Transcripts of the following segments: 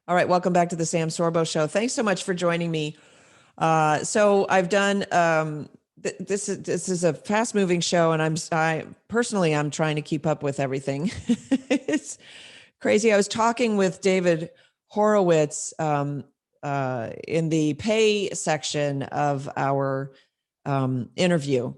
All right, welcome back to the Sam Sorbo Show. Thanks so much for joining me. So I've done this is a fast moving show, and I'm trying to keep up with everything. It's crazy. I was talking with David Horowitz in the pay section of our interview.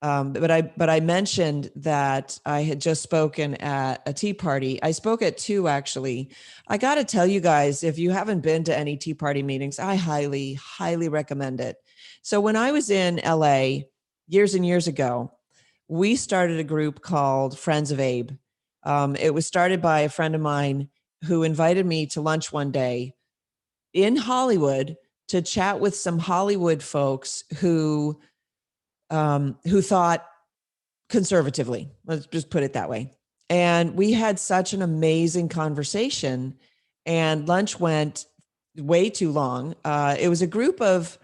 But I mentioned that I had just spoken at a tea party. I spoke at two, actually. I got to tell you guys, if you haven't been to any tea party meetings, I highly, highly recommend it. So when I was in LA years and years ago, we started a group called Friends of Abe. It was started by a friend of mine who invited me to lunch one day in Hollywood to chat with some Hollywood folks who thought conservatively. Let's just put it that way. And we had such an amazing conversation, and lunch went way too long. It was a group of,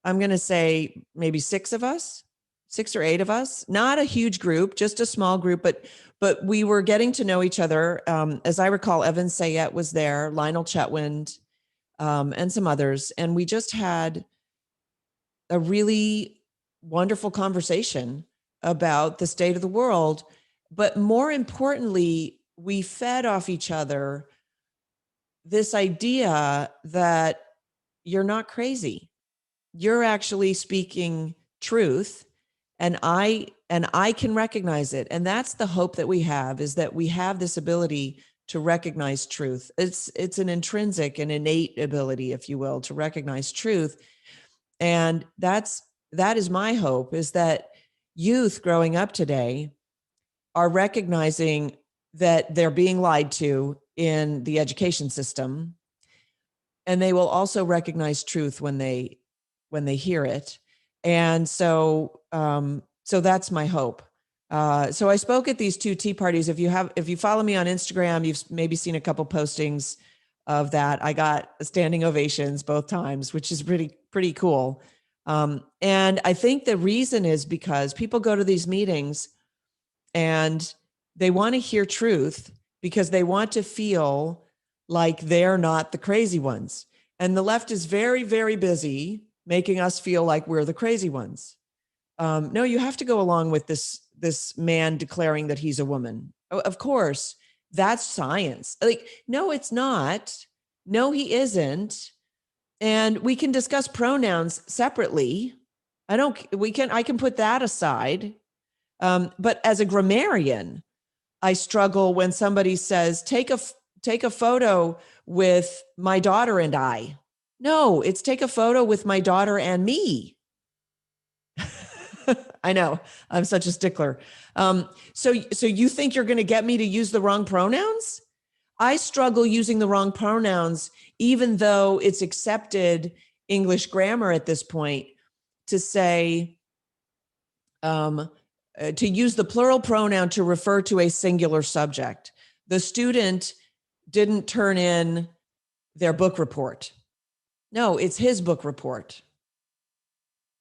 I'm going to say maybe 6 or 8 of us, not a huge group, just a small group, but we were getting to know each other. As I recall, Evan Sayette was there, Lionel Chetwynd, and some others. And we just had a really wonderful conversation about the state of the world. But more importantly, we fed off each other this idea that you're not crazy. You're actually speaking truth, and I can recognize it. And that's the hope that we have, is that we have this ability to recognize truth. It's an intrinsic and innate ability, if you will, to recognize truth. And that is my hope, is that youth growing up today are recognizing that they're being lied to in the education system. And they will also recognize truth when they hear it. And so that's my hope. So I spoke at these 2 tea parties. If you follow me on Instagram, you've maybe seen a couple postings of that. I got standing ovations both times, which is pretty cool. And I think the reason is because people go to these meetings and they want to hear truth, because they want to feel like they're not the crazy ones. And the left is very, very busy making us feel like we're the crazy ones. No, you have to go along with this man declaring that he's a woman. Of course, that's science. Like, no, it's not. No, he isn't. And we can discuss pronouns separately. I can put that aside. But as a grammarian, I struggle when somebody says, take a photo with my daughter and I. No, it's take a photo with my daughter and me. I know, I'm such a stickler. So you think you're going to get me to use the wrong pronouns? I struggle using the wrong pronouns, even though it's accepted English grammar at this point to say, to use the plural pronoun to refer to a singular subject. The student didn't turn in their book report. No, it's his book report.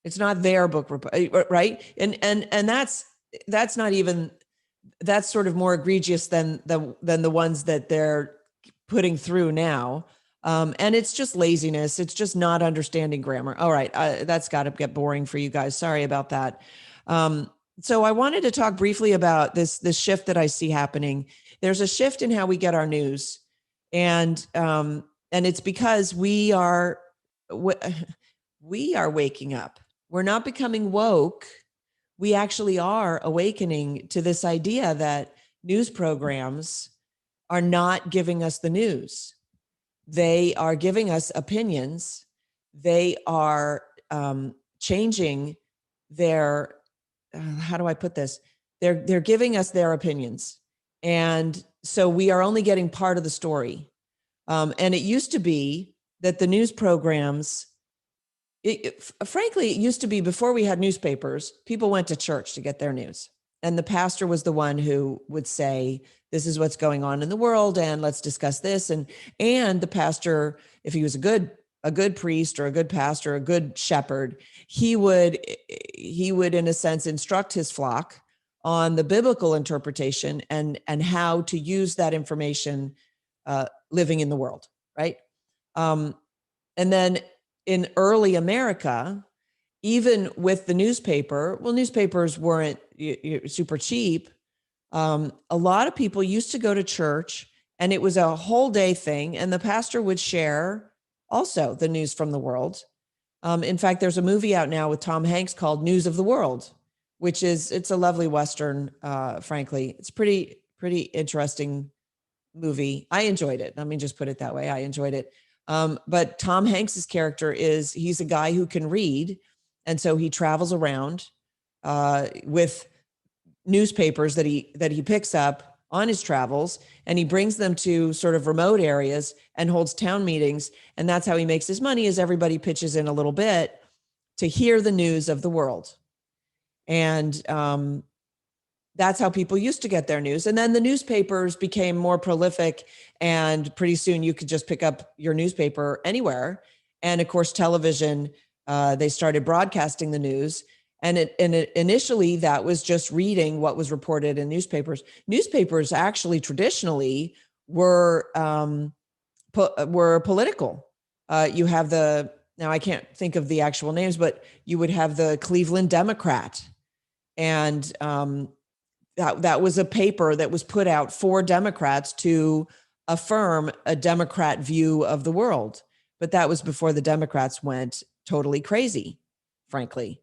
It's not their book report, right? And that's not even, that's sort of more egregious than the ones that they're putting through now. And it's just laziness. It's just not understanding grammar. All right. That's got to get boring for you guys. Sorry about that. So I wanted to talk briefly about this shift that I see happening. There's a shift in how we get our news. And it's because we are waking up. We're not becoming woke. We actually are awakening to this idea that news programs are not giving us the news. They are giving us opinions. They are changing their, how do I put this? They're giving us their opinions. And so we are only getting part of the story. And it used to be that the news programs, frankly, it used to be before we had newspapers, people went to church to get their news. And the pastor was the one who would say, this is what's going on in the world, and let's discuss this. And the pastor, if he was a good priest or a good pastor, a good shepherd, he would, in a sense, instruct his flock on the biblical interpretation and how to use that information living in the world, right? And then in early America, even with the newspaper, well, newspapers weren't super cheap. A lot of people used to go to church, and it was a whole day thing. And the pastor would share also the news from the world. In fact, there's a movie out now with Tom Hanks called News of the World, which it's a lovely Western. Frankly, it's pretty interesting movie. I enjoyed it. Let me just put it that way. I enjoyed it. But Tom Hanks's character he's a guy who can read. And so he travels around with newspapers that he picks up on his travels, and he brings them to sort of remote areas and holds town meetings. And that's how he makes his money, is everybody pitches in a little bit to hear the news of the world. And that's how people used to get their news. And then the newspapers became more prolific, and pretty soon you could just pick up your newspaper anywhere. And of course, television, they started broadcasting the news. And initially that was just reading what was reported in newspapers. Newspapers actually traditionally were political. You have now I can't think of the actual names, but you would have the Cleveland Democrat. And that was a paper that was put out for Democrats to affirm a Democrat view of the world. But that was before the Democrats went totally crazy, frankly.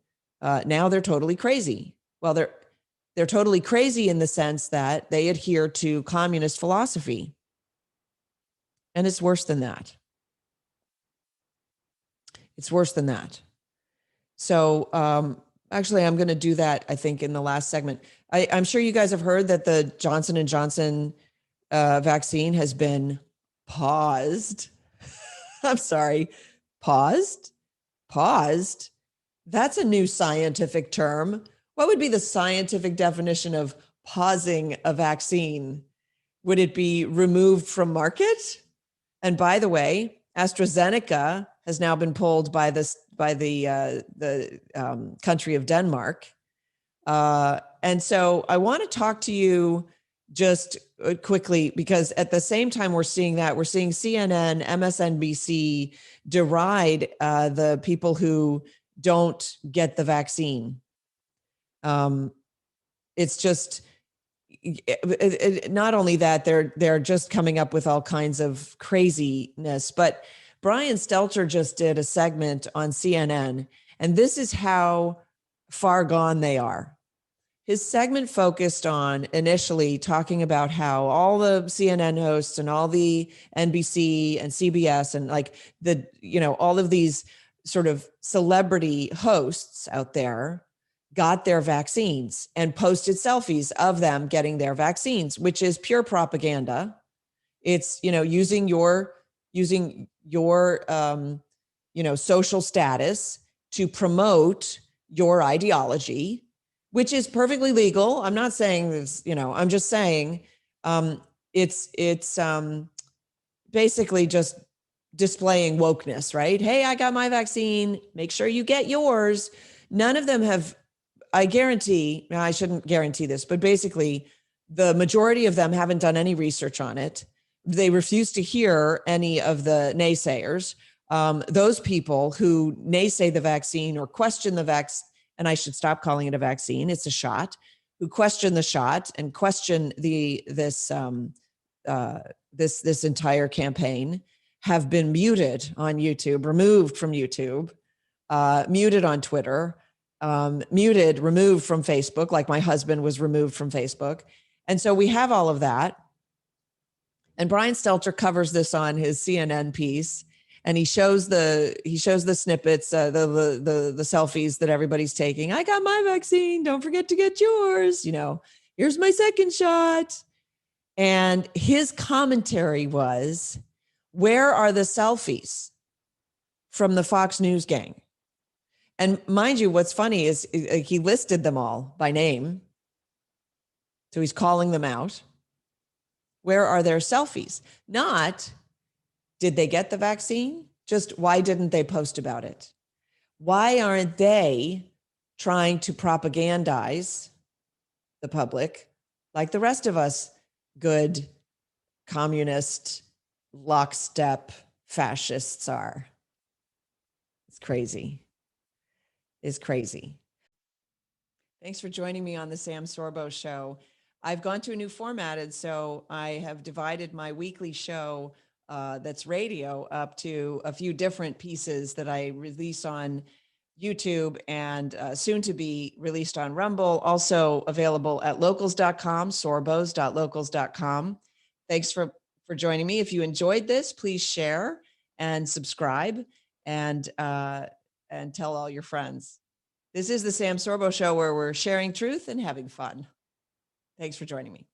Now they're totally crazy. Well, they're totally crazy in the sense that they adhere to communist philosophy. And it's worse than that. It's worse than that. So actually, I'm going to do that, I think, in the last segment. I'm sure you guys have heard that the Johnson & Johnson vaccine has been paused. I'm sorry, paused? Paused? That's a new scientific term. What would be the scientific definition of pausing a vaccine? Would it be removed from market? And by the way, AstraZeneca has now been pulled by the country of Denmark. And so I want to talk to you just quickly, because at the same time we're seeing CNN, MSNBC deride the people who don't get the vaccine. It's just not only that, they're just coming up with all kinds of craziness. But Brian Stelter just did a segment on CNN, and this is how far gone they are. His segment focused on initially talking about how all the CNN hosts and all the NBC and CBS and all of these sort of celebrity hosts out there got their vaccines and posted selfies of them getting their vaccines, which is pure propaganda. It's, using your social status to promote your ideology, which is perfectly legal. I'm not saying this, I'm just saying it's basically just displaying wokeness, right? Hey, I got my vaccine. Make sure you get yours. None of them have, I guarantee, I shouldn't guarantee this, but basically the majority of them haven't done any research on it. They refuse to hear any of the naysayers. Those people who naysay the vaccine or question the vaccine, and I should stop calling it a vaccine, it's a shot, who question the shot and question this entire campaign, have been muted on YouTube, removed from YouTube, muted on Twitter, removed from Facebook, like my husband was removed from Facebook. And so we have all of that. And Brian Stelter covers this on his CNN piece, and he shows the snippets, the selfies that everybody's taking. I got my vaccine. Don't forget to get yours. Here's my second shot. And his commentary was, where are the selfies from the Fox News gang? And mind you, what's funny is he listed them all by name. So he's calling them out. Where are their selfies? Not, did they get the vaccine? Just why didn't they post about it? Why aren't they trying to propagandize the public like the rest of us good communist, lockstep, fascists are. It's crazy. It's crazy. Thanks for joining me on the Sam Sorbo Show. I've gone to a new formatted, so I have divided my weekly show that's radio up to a few different pieces that I release on YouTube and soon to be released on Rumble, also available at locals.com, sorbos.locals.com. Thanks for joining me. If you enjoyed this, please share and subscribe and tell all your friends. This is the Sam Sorbo Show, where we're sharing truth and having fun. Thanks for joining me.